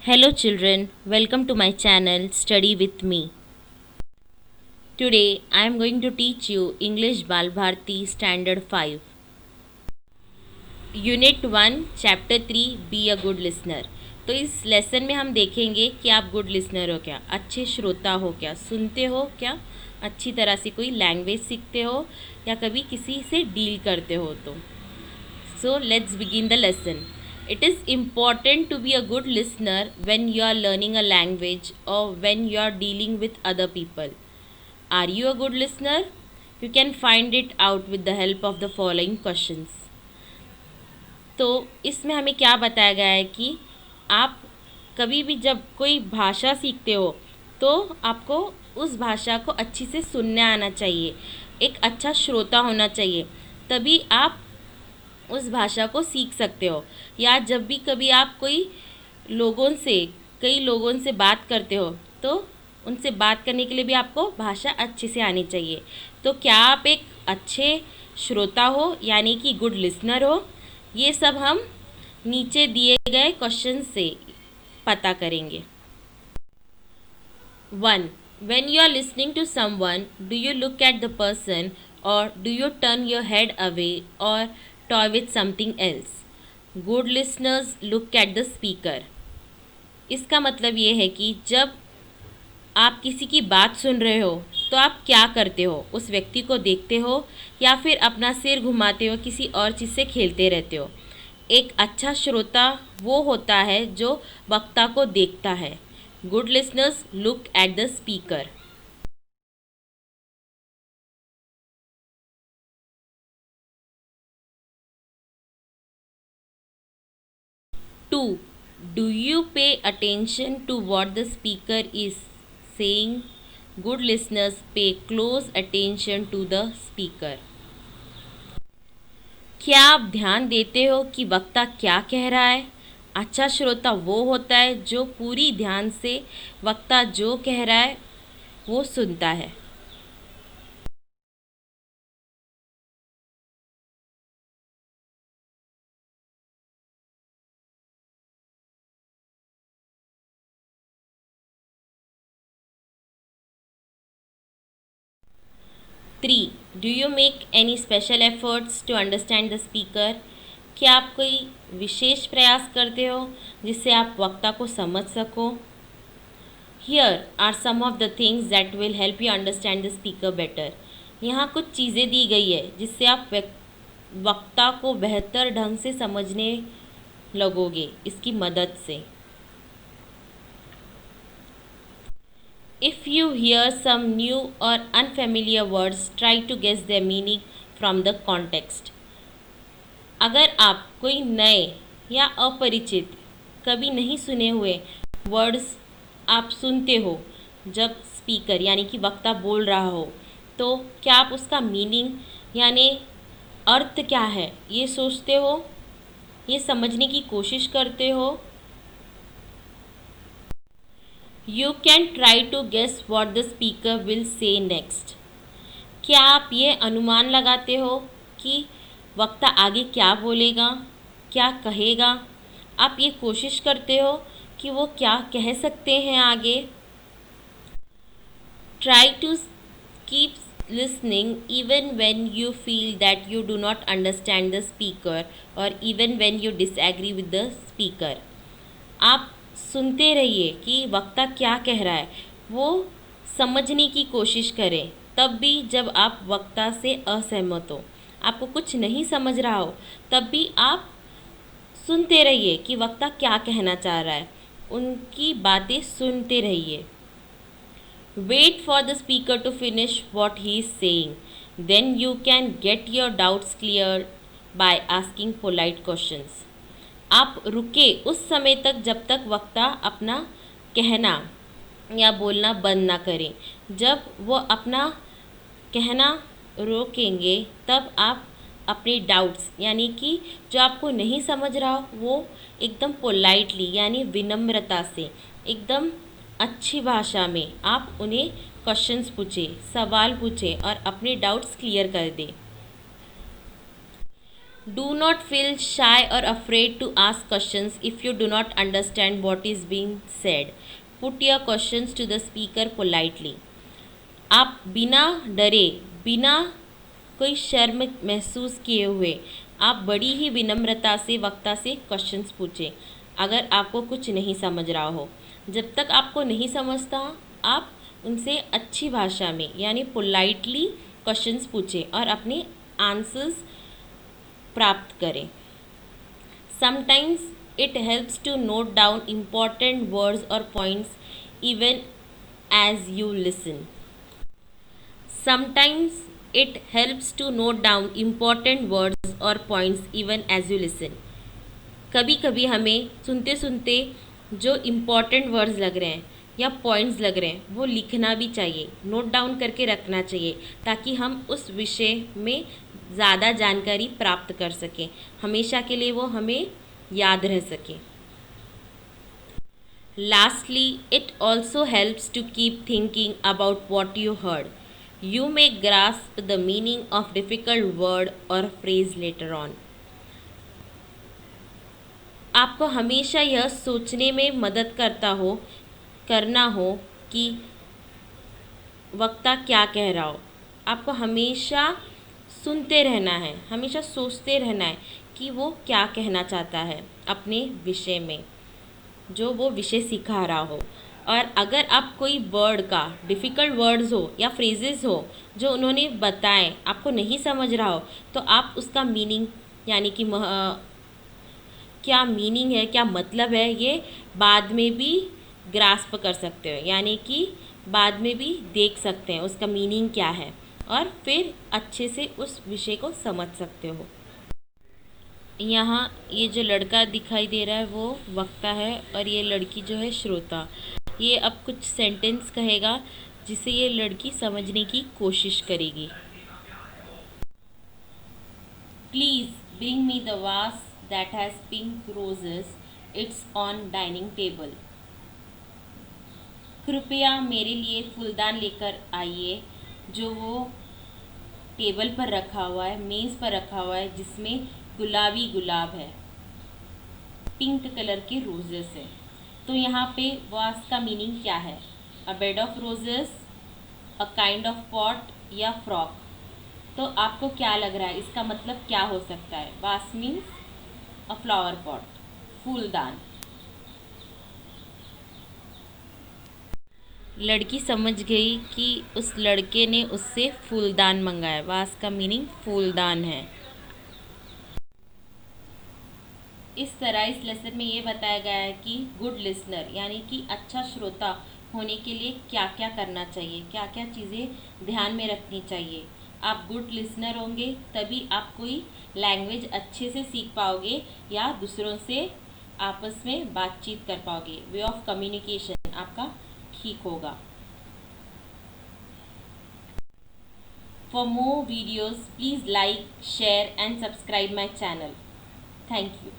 Hello children, welcome to my channel Study with me. Today I am going to teach you English Bal Bharti Standard 5. Unit 1 Chapter 3 Be a Good Listener. तो इस lesson में हम देखेंगे कि आप good listener हो क्या, अच्छे श्रोता हो क्या, सुनते हो क्या, अच्छी तरह से कोई लैंग्वेज सीखते हो या कभी किसी से डील करते हो। तो So let's begin the lesson. It is important to be a good listener when you are learning a language or when you are dealing with other people. Are you a good listener? You can find it out with the help of the following questions. तो इसमें हमें क्या बताया गया है कि आप कभी भी जब कोई भाषा सीखते हो तो आपको उस भाषा को अच्छी से सुनने आना चाहिए, एक अच्छा श्रोता होना चाहिए, तभी आप उस भाषा को सीख सकते हो। या जब भी कभी आप कई लोगों से बात करते हो तो उनसे बात करने के लिए भी आपको भाषा अच्छे से आनी चाहिए। तो क्या आप एक अच्छे श्रोता हो यानी कि गुड लिसनर हो? ये सब हम नीचे दिए गए क्वेश्चन से पता करेंगे। 1. When you are listening to someone, do you look at the person or do you turn your head away or toy with something else? Good listeners look at the speaker. इसका मतलब ये है कि जब आप किसी की बात सुन रहे हो तो आप क्या करते हो? उस व्यक्ति को देखते हो या फिर अपना सिर घुमाते हो, किसी और चीज़ से खेलते रहते हो। एक अच्छा श्रोता वो होता है जो वक्ता को देखता है। Good listeners look at the speaker. 2. Do you pay attention to what the speaker is saying? Good listeners pay close attention to the speaker. क्या आप ध्यान देते हो कि वक्ता क्या कह रहा है? अच्छा श्रोता वो होता है जो पूरी ध्यान से वक्ता जो कह रहा है वो सुनता है। Three, do you make any special efforts to understand the speaker? क्या आप कोई विशेष प्रयास करते हो जिससे आप वक्ता को समझ सको? Here are some of the things that will help you understand the speaker better. यहाँ कुछ चीज़ें दी गई है जिससे आप वक्ता को बेहतर ढंग से समझने लगोगे इसकी मदद से। If you hear some new or unfamiliar words, try to guess their meaning from the context. अगर आप कोई नए या अपरिचित कभी नहीं सुने हुए वर्ड्स आप सुनते हो जब स्पीकर यानी कि वक्ता बोल रहा हो, तो क्या आप उसका मीनिंग यानी अर्थ क्या है ये सोचते हो, ये समझने की कोशिश करते हो? You can try to guess what the speaker will say next. क्या आप ये अनुमान लगाते हो कि वक्ता आगे क्या बोलेगा, क्या कहेगा? आप ये कोशिश करते हो कि वो क्या कह सकते हैं आगे? Try to keep listening even when you feel that you do not understand the speaker or even when you disagree with the speaker. आप सुनते रहिए कि वक्ता क्या कह रहा है, वो समझने की कोशिश करें। तब भी जब आप वक्ता से असहमत हो, आपको कुछ नहीं समझ रहा हो, तब भी आप सुनते रहिए कि वक्ता क्या कहना चाह रहा है, उनकी बातें सुनते रहिए। Wait for the speaker to finish what he is saying, then you can get your doubts clear by asking polite questions. आप रुके उस समय तक जब तक वक्ता अपना कहना या बोलना बंद ना करें। जब वो अपना कहना रोकेंगे तब आप अपने डाउट्स यानी कि जो आपको नहीं समझ रहा वो एकदम पोलाइटली यानी विनम्रता से एकदम अच्छी भाषा में आप उन्हें क्वेश्चंस पूछें, सवाल पूछें और अपने डाउट्स क्लियर कर दें। Do not feel shy or afraid to ask questions if you do not understand what is being said. Put your questions to the speaker politely. आप बिना डरे, बिना कोई शर्म महसूस किए हुए आप बड़ी ही विनम्रता से वक्ता से क्वेश्चंस पूछें अगर आपको कुछ नहीं समझ रहा हो। जब तक आपको नहीं समझता आप उनसे अच्छी भाषा में यानी पोलाइटली क्वेश्चंस पूछें और अपने आंसर्स प्राप्त करें। Sometimes it helps to note down important words और points even as you listen. Sometimes it helps to note down important words or points even as you listen. कभी कभी हमें सुनते सुनते जो इम्पॉर्टेंट वर्ड्स लग रहे हैं या पॉइंट्स लग रहे हैं वो लिखना भी चाहिए, नोट डाउन करके रखना चाहिए ताकि हम उस विषय में ज़्यादा जानकारी प्राप्त कर सकें, हमेशा के लिए वो हमें याद रह सके। Lastly, it also helps to keep thinking about what you heard. You may grasp the meaning of difficult word or phrase later on. आपको हमेशा यह सोचने में मदद करना हो कि वक्ता क्या कह रहा हो। आपको हमेशा सुनते रहना है, हमेशा सोचते रहना है कि वो क्या कहना चाहता है अपने विषय में, जो वो विषय सिखा रहा हो। और अगर आप कोई वर्ड का डिफ़िकल्ट वर्ड्स हो या फ्रेजेस हो जो उन्होंने बताएं आपको नहीं समझ रहा हो तो आप उसका मीनिंग यानी कि क्या मीनिंग है, क्या मतलब है, ये बाद में भी ग्रास्प कर सकते हो, यानी कि बाद में भी देख सकते हैं उसका मीनिंग क्या है और फिर अच्छे से उस विषय को समझ सकते हो। यहाँ ये जो लड़का दिखाई दे रहा है वो वक्ता है और ये लड़की जो है श्रोता। ये अब कुछ सेंटेंस कहेगा जिसे ये लड़की समझने की कोशिश करेगी। प्लीज़ ब्रिंग मी द वास that has pink roses, it's on dining table. कृपया मेरे लिए फूलदान लेकर आइए जो वो टेबल पर रखा हुआ है, मेज़ पर रखा हुआ है, जिसमें गुलाबी गुलाब है, पिंक कलर के रोजेस है। तो यहाँ पे वास का मीनिंग क्या है? A bed of roses, a kind of pot या फ्रॉक। तो आपको क्या लग रहा है इसका मतलब क्या हो सकता है? वास मीन्स अ फ्लावर पॉट, फूलदान। लड़की समझ गई कि उस लड़के ने उससे फूलदान मंगाया। वास का मीनिंग फूलदान है। इस तरह इस लेसन में ये बताया गया है कि गुड लिसनर यानी कि अच्छा श्रोता होने के लिए क्या क्या करना चाहिए, क्या क्या चीज़ें ध्यान में रखनी चाहिए। आप गुड लिसनर होंगे तभी आप कोई लैंग्वेज अच्छे से सीख पाओगे या दूसरों से आपस में बातचीत कर पाओगे। वे ऑफ कम्युनिकेशन आपका ठीक होगा। For more videos please like, share and subscribe my channel. Thank you.